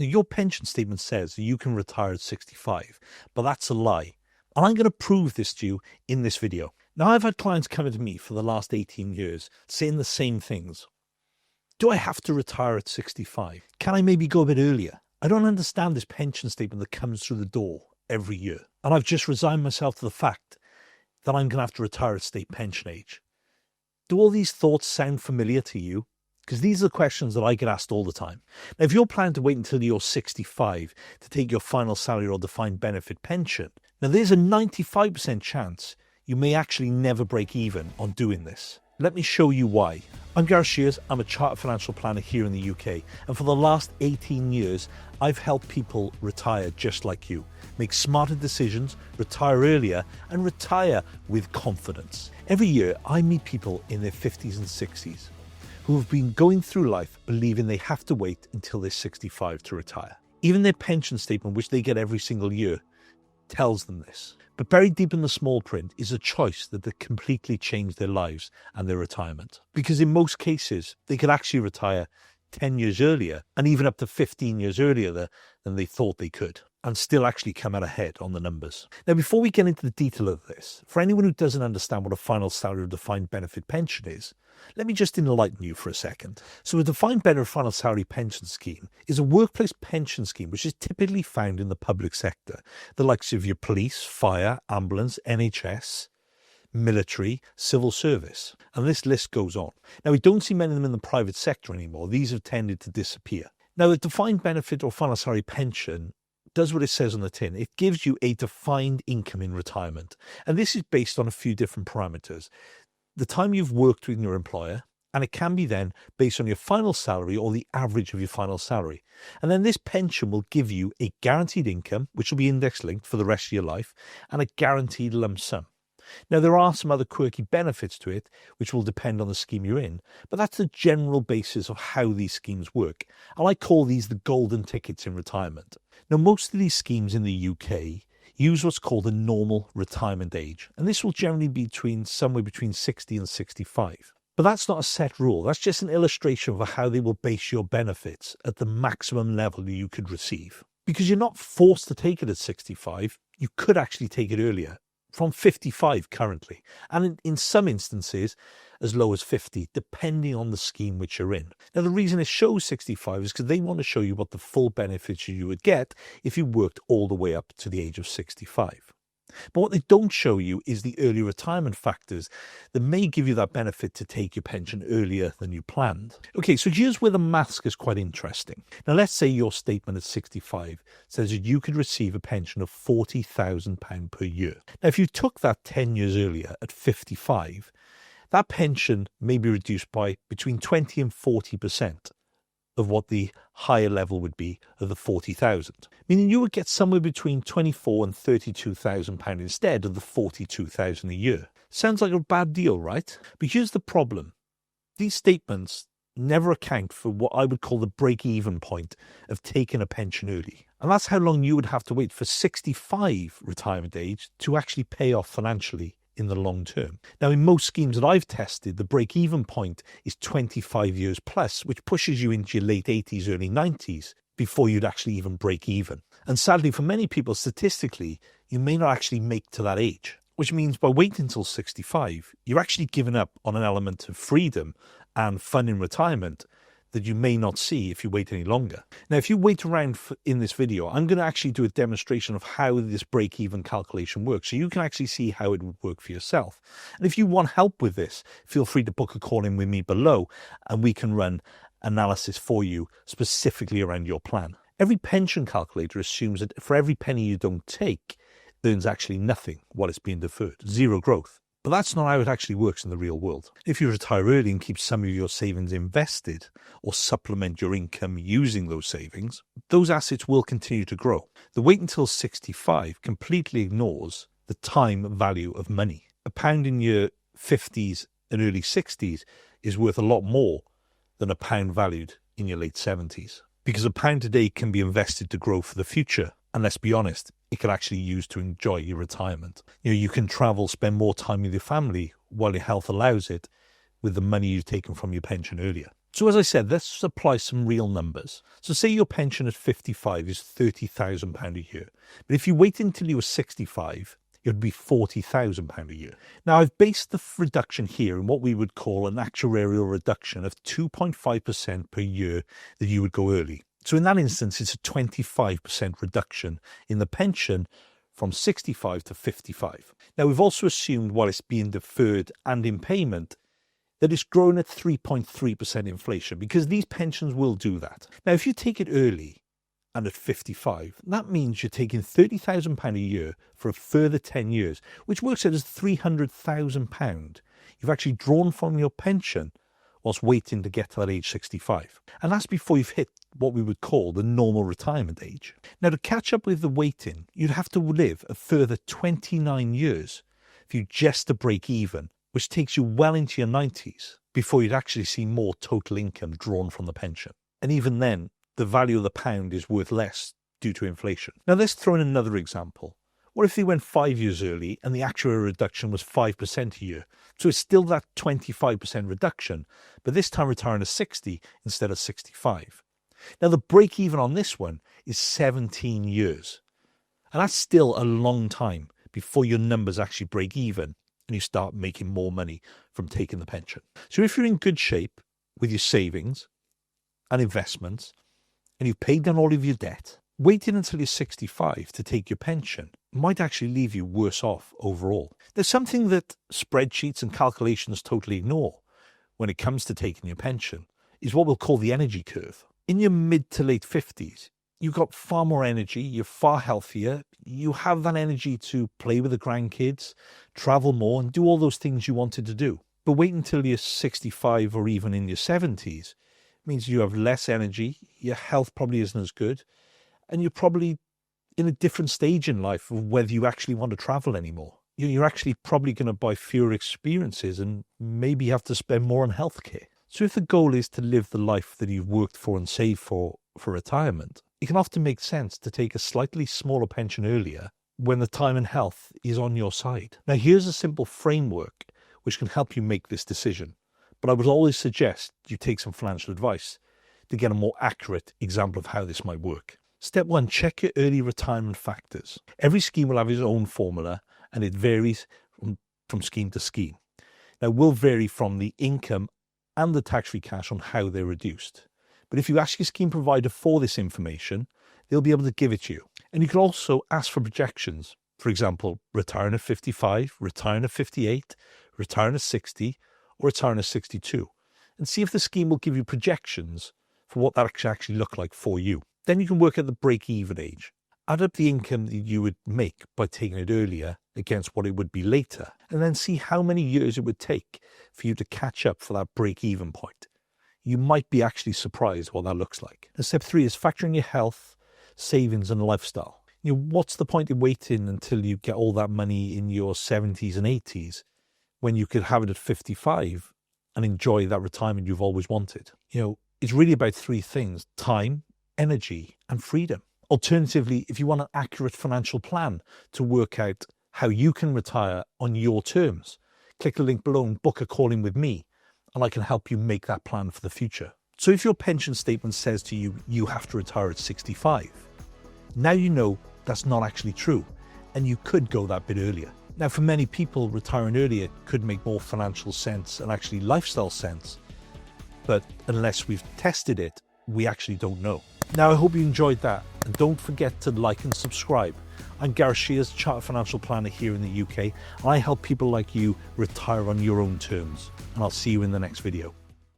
Now, your pension statement says that you can retire at 65, but that's a lie. And I'm going to prove this to you in this video. Now, I've had clients coming to me for the last 18 years saying the same things. Do I have to retire at 65? Can I maybe go a bit earlier? I don't understand this pension statement that comes through the door every year. And I've just resigned myself to the fact that I'm going to have to retire at state pension age. Do all these thoughts sound familiar to you? Because these are the questions that I get asked all the time. Now, if you're planning to wait until you're 65 to take your final salary or defined benefit pension, now there's a 95% chance you may actually never break even on doing this. Let me show you why. I'm Gareth Shears. I'm a chartered financial planner here in the UK. And for the last 18 years, I've helped people retire just like you. Make smarter decisions, retire earlier, and retire with confidence. Every year, I meet people in their 50s and 60s who have been going through life believing they have to wait until they're 65 to retire. Even their pension statement, which they get every single year, tells them this. But buried deep in the small print is a choice that could completely change their lives and their retirement. Because in most cases, they could actually retire 10 years earlier and even up to 15 years earlier than they thought they could, and still actually come out ahead on the numbers. Now, before we get into the detail of this, for anyone who doesn't understand what a final salary or defined benefit pension is, let me just enlighten you for a second. So a defined benefit final salary pension scheme is a workplace pension scheme which is typically found in the public sector, the likes of your police, fire, ambulance, NHS, military, civil service, and this list goes on. Now, we don't see many of them in the private sector anymore. These have tended to disappear. Now, a defined benefit or final salary pension does what it says on the tin. It gives you a defined income in retirement. And this is based on a few different parameters. The time you've worked with your employer, and it can be then based on your final salary or the average of your final salary. And then this pension will give you a guaranteed income, which will be index linked for the rest of your life, and a guaranteed lump sum. Now, there are some other quirky benefits to it, which will depend on the scheme you're in, but that's the general basis of how these schemes work. And I call these the golden tickets in retirement. Now, most of these schemes in the UK use what's called a normal retirement age, and this will generally be somewhere between 60 and 65. But that's not a set rule. That's just an illustration of how they will base your benefits at the maximum level you could receive. Because you're not forced to take it at 65, you could actually take it earlier, from 55 currently, and in some instances as low as 50, depending on the scheme which you're in. Now, the reason it shows 65 is because they want to show you what the full benefits you would get if you worked all the way up to the age of 65. But what they don't show you is the early retirement factors that may give you that benefit to take your pension earlier than you planned. Okay, so here's where the maths is quite interesting. Now, let's say your statement at 65 says that you could receive a pension of £40,000 per year. Now, if you took that 10 years earlier at 55, that pension may be reduced by between 20 and 40% of what the higher level would be of the 40,000, meaning you would get somewhere between 24 and 32,000 pound instead of the 42,000 a year. Sounds like a bad deal, right? But here's the problem. These statements never account for what I would call the break-even point of taking a pension early. And that's how long you would have to wait for 65 retirement age to actually pay off financially in the long term. Now, in most schemes that I've tested, the break-even point is 25 years plus, which pushes you into your late 80s, early 90s before you'd actually even break even. And sadly, for many people, statistically, you may not actually make to that age, which means by waiting until 65, you're actually giving up on an element of freedom and fun in retirement that you may not see if you wait any longer. Now, if you wait around in this video, I'm going to actually do a demonstration of how this break-even calculation works, so you can actually see how it would work for yourself. And if you want help with this, feel free to book a call in with me below, and we can run analysis for you specifically around your plan. Every pension calculator assumes that for every penny you don't take, there's actually nothing while it's being deferred, zero growth. But that's not how it actually works in the real world. If you retire early and keep some of your savings invested or supplement your income using those savings, those assets will continue to grow. The wait until 65 completely ignores the time value of money. A pound in your 50s and early 60s is worth a lot more than a pound valued in your late 70s. Because a pound today can be invested to grow for the future. And let's be honest, it can actually use to enjoy your retirement. You can travel, spend more time with your family while your health allows it with the money you've taken from your pension earlier. So as I said, let's apply some real numbers. So say your pension at 55 is £30,000 a year. But if you wait until you were 65, it would be £40,000 a year. Now, I've based the reduction here in what we would call an actuarial reduction of 2.5% per year that you would go early. So in that instance, it's a 25% reduction in the pension from 65 to 55. Now, we've also assumed while it's being deferred and in payment, that it's grown at 3.3% inflation, because these pensions will do that. Now, if you take it early and at 55, that means you're taking £30,000 a year for a further 10 years, which works out as £300,000 you've actually drawn from your pension whilst waiting to get to that age 65. And that's before you've hit what we would call the normal retirement age. Now, to catch up with the waiting, you'd have to live a further 29 years for you just to break even, which takes you well into your 90s before you'd actually see more total income drawn from the pension. And even then, the value of the pound is worth less due to inflation. Now, let's throw in another example. What if they went 5 years early and the actuarial reduction was 5% a year? So it's still that 25% reduction, but this time retiring at 60 instead of 65. Now, the break even on this one is 17 years. And that's still a long time before your numbers actually break even and you start making more money from taking the pension. So if you're in good shape with your savings and investments, and you've paid down all of your debt, waiting until you're 65 to take your pension might actually leave you worse off overall. There's something that spreadsheets and calculations totally ignore when it comes to taking your pension, is what we'll call the energy curve. In your mid to late 50s, you've got far more energy, you're far healthier, you have that energy to play with the grandkids, travel more, and do all those things you wanted to do. But wait until you're 65 or even in your 70s, means you have less energy, your health probably isn't as good, and you're probably in a different stage in life of whether you actually want to travel anymore. You're actually probably going to buy fewer experiences and maybe have to spend more on healthcare. So if the goal is to live the life that you've worked for and saved for retirement, it can often make sense to take a slightly smaller pension earlier when the time and health is on your side. Now, here's a simple framework which can help you make this decision. But I would always suggest you take some financial advice to get a more accurate example of how this might work. Step 1, check your early retirement factors. Every scheme will have its own formula and it varies from scheme to scheme. Now, it will vary from the income and the tax-free cash on how they're reduced. But if you ask your scheme provider for this information, they'll be able to give it to you. And you can also ask for projections. For example, retiring at 55, retiring at 58, retiring at 60, or retiring at 62, and see if the scheme will give you projections for what that actually look like for you. Then you can work at the break-even age. Add up the income that you would make by taking it earlier against what it would be later, and then see how many years it would take for you to catch up for that break-even point. You might be actually surprised what that looks like. And step 3 is factoring your health, savings, and lifestyle. What's the point in waiting until you get all that money in your 70s and 80s when you could have it at 55 and enjoy that retirement you've always wanted? It's really about 3 things: time, energy, and freedom. Alternatively, if you want an accurate financial plan to work out how you can retire on your terms, click the link below and book a call in with me, and I can help you make that plan for the future. So if your pension statement says to you, you have to retire at 65, now you know that's not actually true, and you could go that bit earlier. Now, for many people, retiring earlier could make more financial sense and actually lifestyle sense, but unless we've tested it, we actually don't know. Now, I hope you enjoyed that, and don't forget to like and subscribe. I'm Gareth Shears, Chartered Financial Planner here in the UK, and I help people like you retire on your own terms, and I'll see you in the next video.